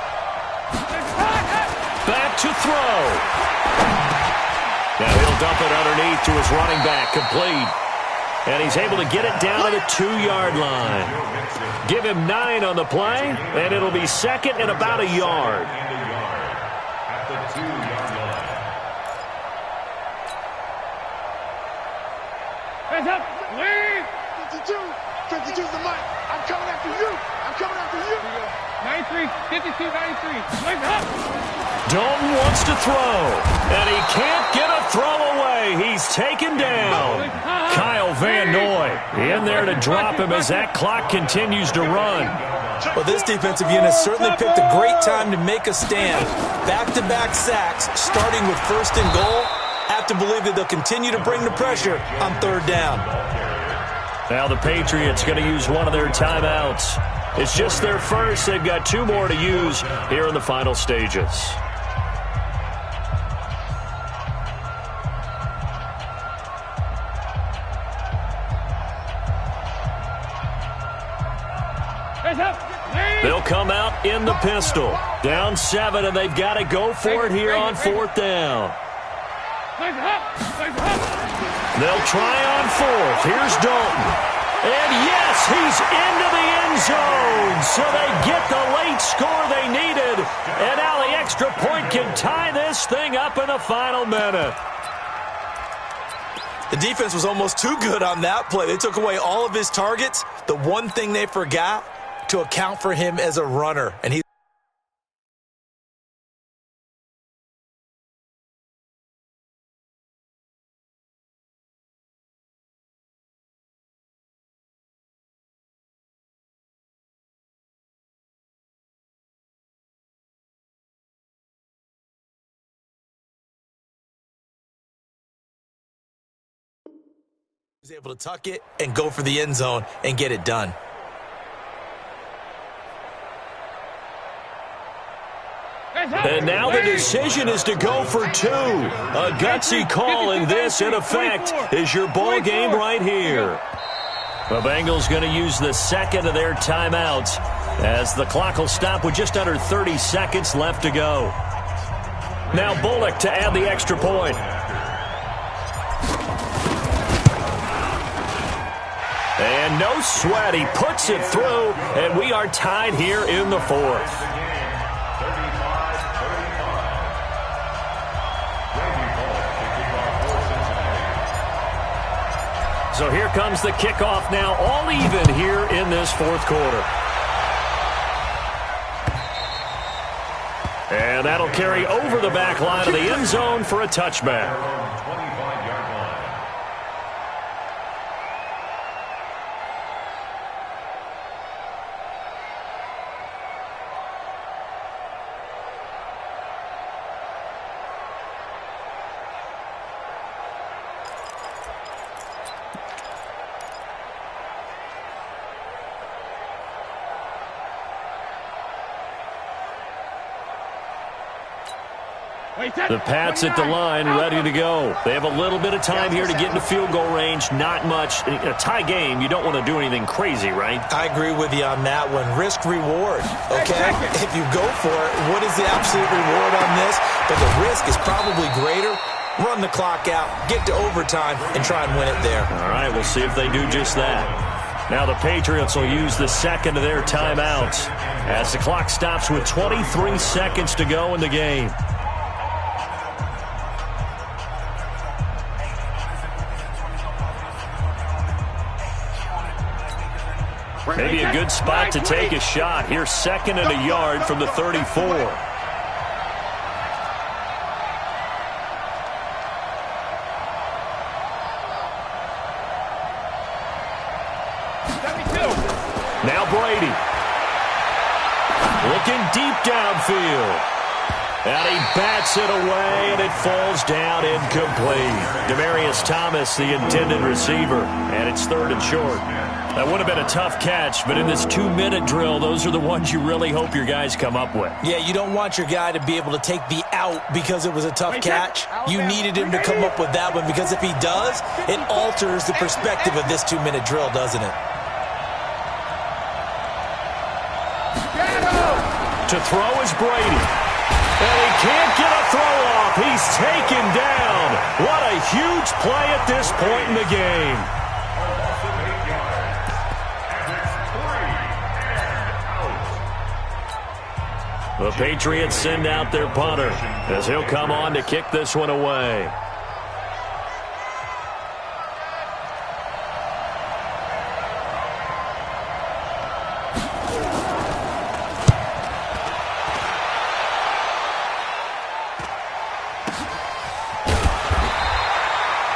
Back to throw. Now he'll dump it underneath to his running back, complete. And he's able to get it down to the 2-yard line. Give him 9 on the play, and it'll be second and about a yard. At the 2-yard line. Hands up, lead. 52 is the mic. I'm coming after you. I'm coming after you. 93, 52, 93. Hands up. Dalton wants to throw, and he can't get a throw away. He's taken down. Kyle Van Noy in there to drop him as that clock continues to run. Well, this defensive unit certainly picked a great time to make a stand. Back-to-back sacks, starting with first and goal. Have to believe that they'll continue to bring the pressure on third down. Now the Patriots going to use one of their timeouts. It's just their first. They've got 2 more to use here in the final stages. They'll come out in the pistol. Down 7, and they've got to go for it here on fourth down. They'll try on fourth. Here's Dalton. And yes, he's into the end zone. So they get the late score they needed. And now the extra point can tie this thing up in the final minute. The defense was almost too good on that play. They took away all of his targets. The one thing they forgot, to account for him as a runner. And he was able to tuck it and go for the end zone and get it done. And now the decision is to go for 2. A gutsy call, and this, in effect, is your ball game right here. The Bengals going to use the second of their timeouts as the clock will stop with just under 30 seconds left to go. Now Bullock to add the extra point. And no sweat, he puts it through, and we are tied here in the fourth. So here comes the kickoff now, all even here in this fourth quarter. And that'll carry over the back line of the end zone for a touchback. The Pats at the line, ready to go. They have a little bit of time here to get into field goal range. Not much. In a tie game, you don't want to do anything crazy, right? I agree with you on that one. Risk reward, okay? If you go for it, what is the absolute reward on this? But the risk is probably greater. Run the clock out, get to overtime, and try and win it there. All right, we'll see if they do just that. Now the Patriots will use the second of their timeouts as the clock stops with 23 seconds to go in the game. Maybe a good spot to take a shot. Here's second and a yard from the 34. Now Brady. Looking deep downfield. And he bats it away, and it falls down incomplete. Demaryius Thomas, the intended receiver, and it's third and short. That would have been a tough catch, but in this 2-minute drill, those are the ones you really hope your guys come up with. Yeah, you don't want your guy to be able to take the out because it was a tough catch. You needed him to come up with that one because if he does, it alters the perspective of this 2-minute drill, doesn't it? To throw is Brady. And he can't get a throw off. He's taken down. What a huge play at this point in the game. The Patriots send out their punter as he'll come on to kick this one away.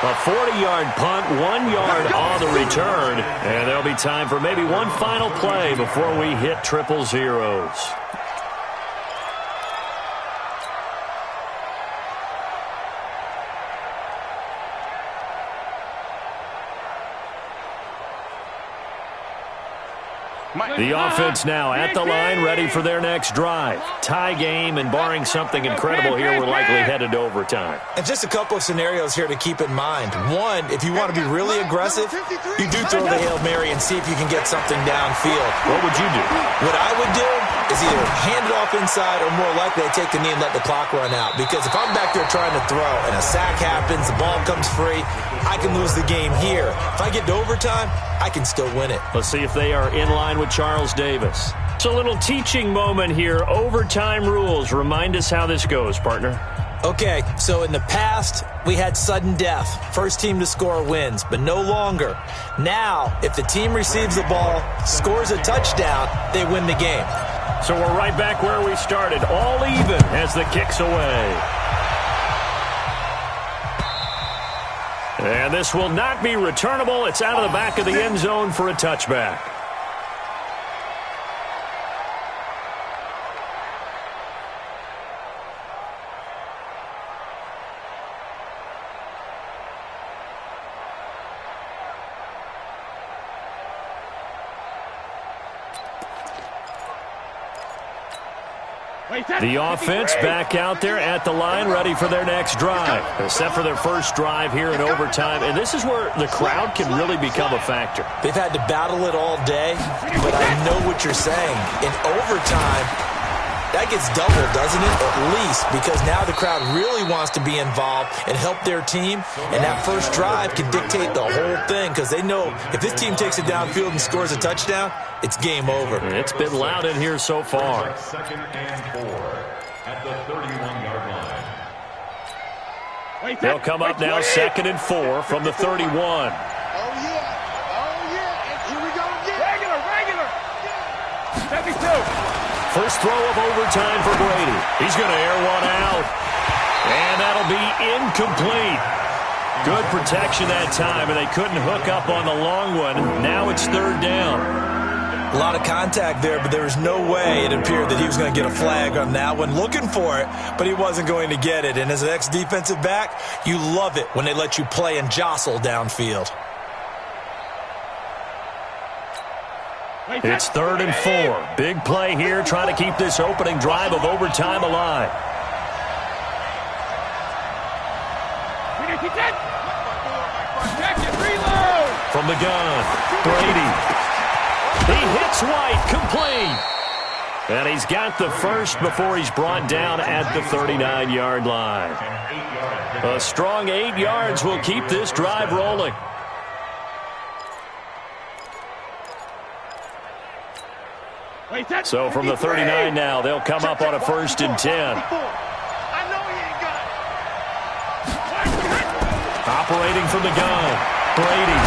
A 40-yard punt, 1 yard on the return, and there'll be time for maybe one final play before we hit triple zeros. The offense now at the line, ready for their next drive. Tie game, and barring something incredible here, we're likely headed to overtime. And just a couple of scenarios here to keep in mind. One, if you want to be really aggressive, you do throw the Hail Mary and see if you can get something downfield. What would you do? What I would do is either hand it off inside or more likely I take the knee and let the clock run out. Because if I'm back there trying to throw and a sack happens, the ball comes free, I can lose the game here. If I get to overtime, I can still win it. Let's see if they are in line with Charles Davis. It's a little teaching moment here. Overtime rules. Remind us how this goes, partner. Okay, so in the past, we had sudden death. First team to score wins, but no longer. Now, if the team receives the ball, scores a touchdown, they win the game. So we're right back where we started, all even as the kick's away. And this will not be returnable. It's out of the back of the end zone for a touchback. The offense back out there at the line, ready for their next drive. Except for their first drive here in overtime. And this is where the crowd can really become a factor. They've had to battle it all day, but I know what you're saying. In overtime, that gets doubled, doesn't it? At least, because now the crowd really wants to be involved and help their team. And that first drive can dictate the whole thing because they know if this team takes it downfield and scores a touchdown, it's game over. It's been loud in here so far. Second and 4 at the 31-yard line. They'll come up now, 2nd and 4 from the 31. Oh, yeah. And here we go again. Regular. 72. First throw of overtime for Brady. He's going to air one out. And that'll be incomplete. Good protection that time, and they couldn't hook up on the long one. Now it's 3rd down. A lot of contact there, but there was no way it appeared that he was going to get a flag on that one. Looking for it, but he wasn't going to get it. And as an ex-defensive back, you love it when they let you play and jostle downfield. It's 3rd and 4. Big play here, trying to keep this opening drive of overtime alive. From the gun, Brady. He hits White, complete. And he's got the first before he's brought down at the 39-yard line. A strong 8 yards will keep this drive rolling. So from the 39 now, they'll come up on a 1st and 10. Operating from the gun, Brady.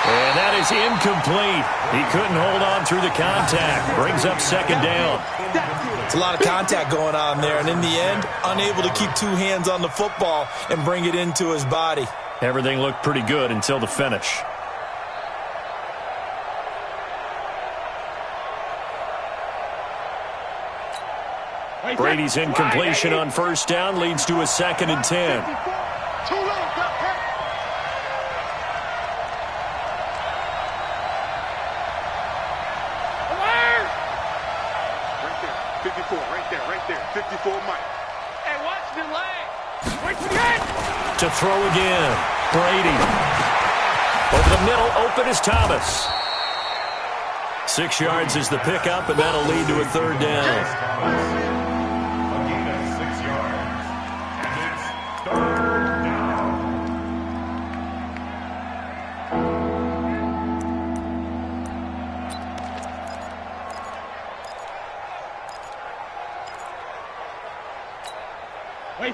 And that is incomplete. He couldn't hold on through the contact. Brings up 2nd down. It's a lot of contact going on there, and in the end, unable to keep 2 hands on the football and bring it into his body. Everything looked pretty good until the finish. Brady's incompletion on 1st down leads to a 2nd and 10. Right there. 54 Mike. Hey, watch the leg. To throw again. Brady. Over the middle, open is Thomas. 6 yards is the pickup, and that'll lead to a 3rd down. A gain of 6 yards. And it's 3rd down.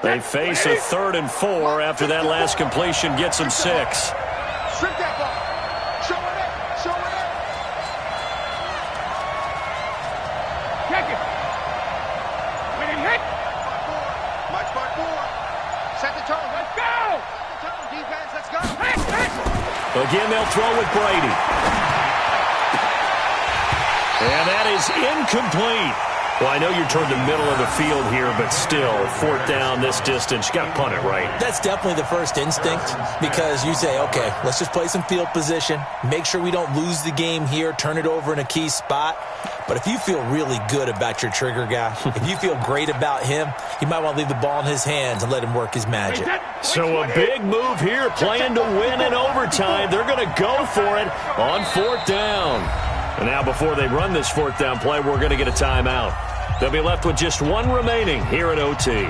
They face a 3rd and 4 after that last completion gets them 6. Strip that ball. Show it up. Check it. When it hit. Mike Spark forward. Set the tone. Let's go. Set the tone, defense. Let's go. Again, they'll throw with Brady. And that is incomplete. Well, I know you're toward the middle of the field here, but still, 4th down this distance, you got to punt it, right? That's definitely the first instinct because you say, okay, let's just play some field position, make sure we don't lose the game here, turn it over in a key spot. But if you feel really good about your trigger guy, if you feel great about him, you might want to leave the ball in his hands and let him work his magic. So a big move here, playing to win in overtime. They're going to go for it on 4th down. And now before they run this 4th down play, we're going to get a timeout. They'll be left with just 1 remaining here at OT.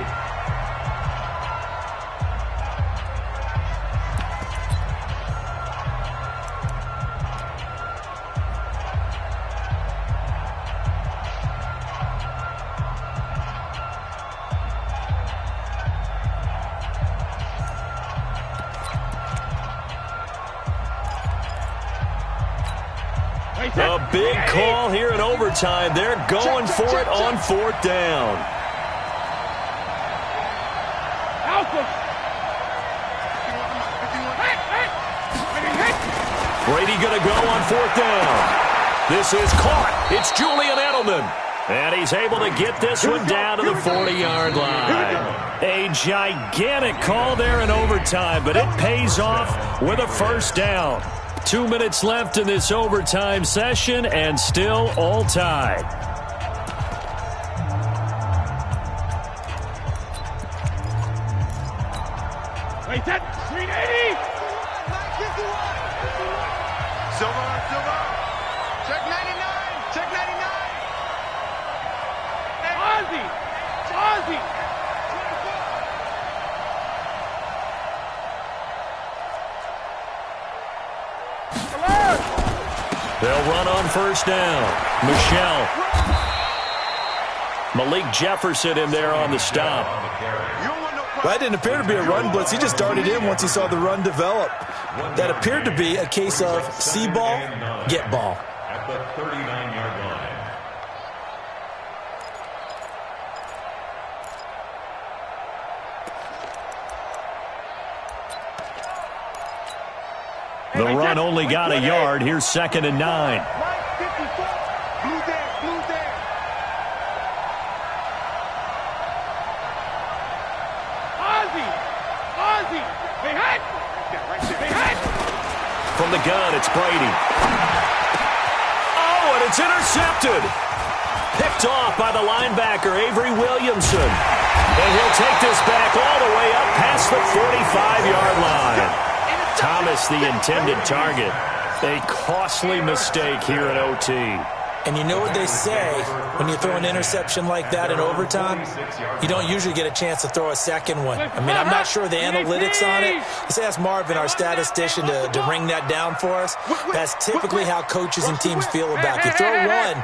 A big call here in overtime. They're going for it on 4th down. Brady going to go on 4th down. This is caught. It's Julian Edelman. And he's able to get this one down to the 40-yard line. A gigantic call there in overtime, but it pays off with a 1st down. 2 minutes left in this overtime session, and still all tied. Wait, set. 380. Silver. Check 99. Check 99. Ozzy. They'll run on first down. Michelle. Malik Jefferson in there on the stop. That didn't appear to be a run blitz. He just darted in once he saw the run develop. That appeared to be a case of see ball, get ball. At the 39-yard line. The run only got a yard. Here's 2nd and 9. Right 54. Blue there. Ozzy. They hit. From the gun, it's Brady. Oh, and it's intercepted. Picked off by the linebacker, Avery Williamson. And he'll take this back all the way up past the 45-yard line. Thomas, the intended target. A costly mistake here in OT. And you know what they say, when you throw an interception like that in overtime, you don't usually get a chance to throw a second one. I mean, I'm not sure the analytics on it. Let's ask Marvin, our statistician, to ring that down for us. That's typically how coaches and teams feel about it. You throw one,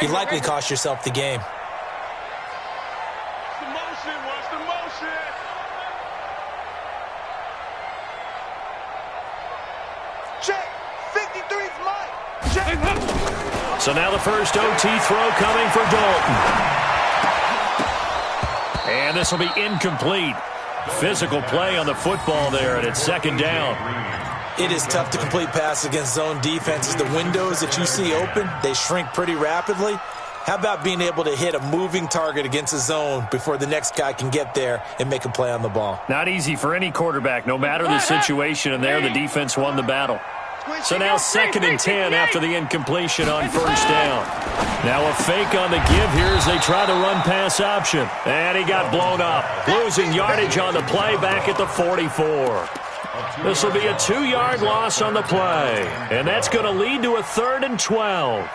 you likely cost yourself the game. What's the motion? Check. 53's Mike. Check. So now the first OT throw coming for Dalton. And this will be incomplete. Physical play on the football there, and it's 2nd down. It is tough to complete passes against zone defenses. The windows that you see open, they shrink pretty rapidly. How about being able to hit a moving target against a zone before the next guy can get there and make a play on the ball? Not easy for any quarterback, no matter the situation, and there the defense won the battle. So now 2nd and 10 after the incompletion on first down. Now a fake on the give here as they try the run-pass option. And he got blown up, losing yardage on the play back at the 44. This will be a 2-yard loss on the play, and that's going to lead to a 3rd and 12.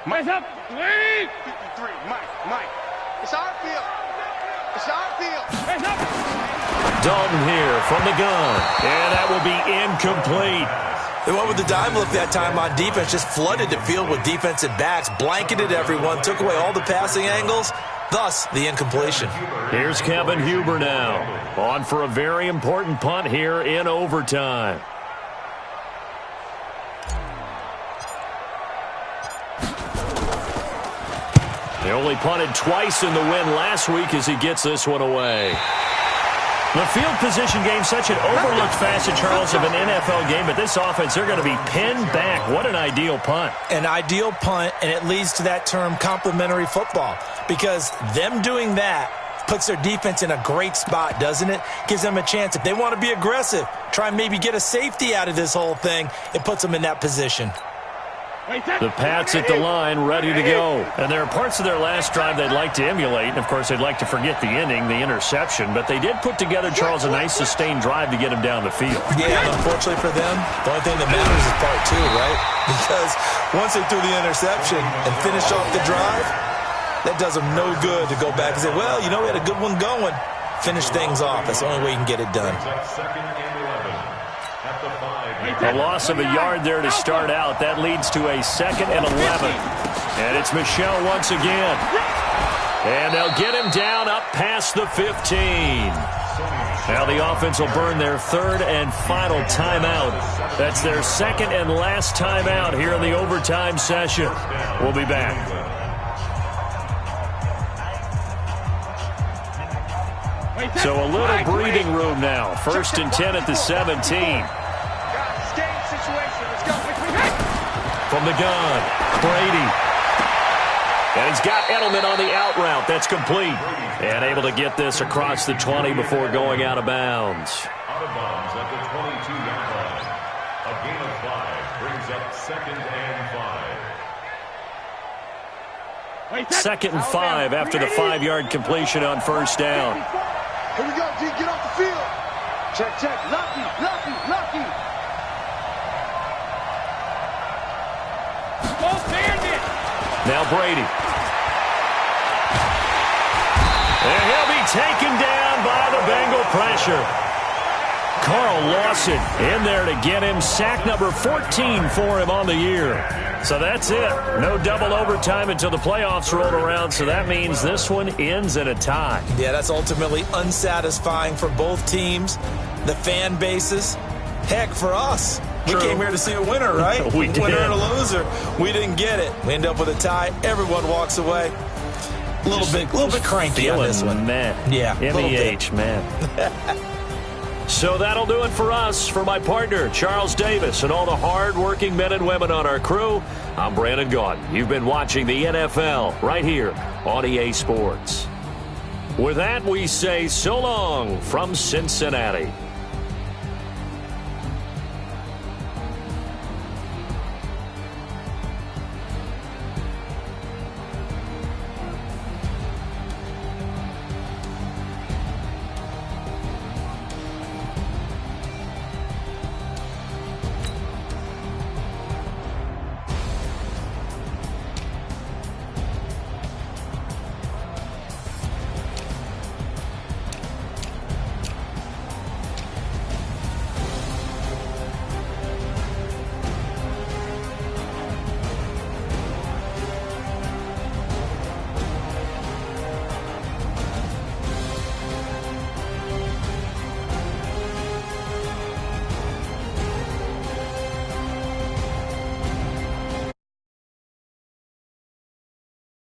Mike's up. 3. 53. Mike. It's our field. Mike's up. Dalton here from the gun, and that will be incomplete. They went with the dime look that time on defense, just flooded the field with defensive backs, blanketed everyone, took away all the passing angles, thus the incompletion. Here's Kevin Huber now, on for a very important punt here in overtime. They only punted twice in the win last week as he gets this one away. The field position game, such an overlooked facet, Charles, of an NFL game, but this offense, they're going to be pinned back. What an ideal punt. An ideal punt, and it leads to that term complementary football, because them doing that puts their defense in a great spot, doesn't it? Gives them a chance. If they want to be aggressive, try and maybe get a safety out of this whole thing, it puts them in that position. The Pats at the line, ready to go. And there are parts of their last drive they'd like to emulate. And, of course, they'd like to forget the inning, the interception. But they did put together, Charles, a nice sustained drive to get him down the field. Yeah, unfortunately for them, the only thing that matters is part 2, right? Because once they threw the interception and finished off the drive, that does them no good to go back and say, well, you know, we had a good one going. Finish things off. That's the only way you can get it done. A loss of a yard there to start out. That leads to a 2nd and 11. And it's Michelle once again. And they'll get him down up past the 15. Now the offense will burn their 3rd and final timeout. That's their 2nd and last timeout here in the overtime session. We'll be back. So a little breathing room now. 1st and 10 at the 17. From the gun, Brady. And he's got Edelman on the out route. That's complete. And able to get this across the 20 before going out of bounds. Out of bounds at the 22-yard line. A gain of 5. brings up 2nd and 5. 2nd and 5 after the 5-yard completion on first down. Here we go, G. Get off the field. Check, check. Lucky. Oh, bandit. Now Brady. And he'll be taken down by the Bengal pressure. Carl Lawson in there to get him. Sack number 14 for him on the year. So that's it. No double overtime until the playoffs roll around, so that means this one ends in a tie. Yeah, that's ultimately unsatisfying for both teams, the fan bases. Heck, for us. True. We came here to see a winner, right? We did. Winner and a loser. We didn't get it. We end up with a tie. Everyone walks away. A little bit cranky on this one. Man. Yeah, MEH, man. So that'll do it for us. For my partner, Charles Davis, and all the hard-working men and women on our crew, I'm Brandon Gaudin. You've been watching the NFL right here on EA Sports. With that, we say so long from Cincinnati.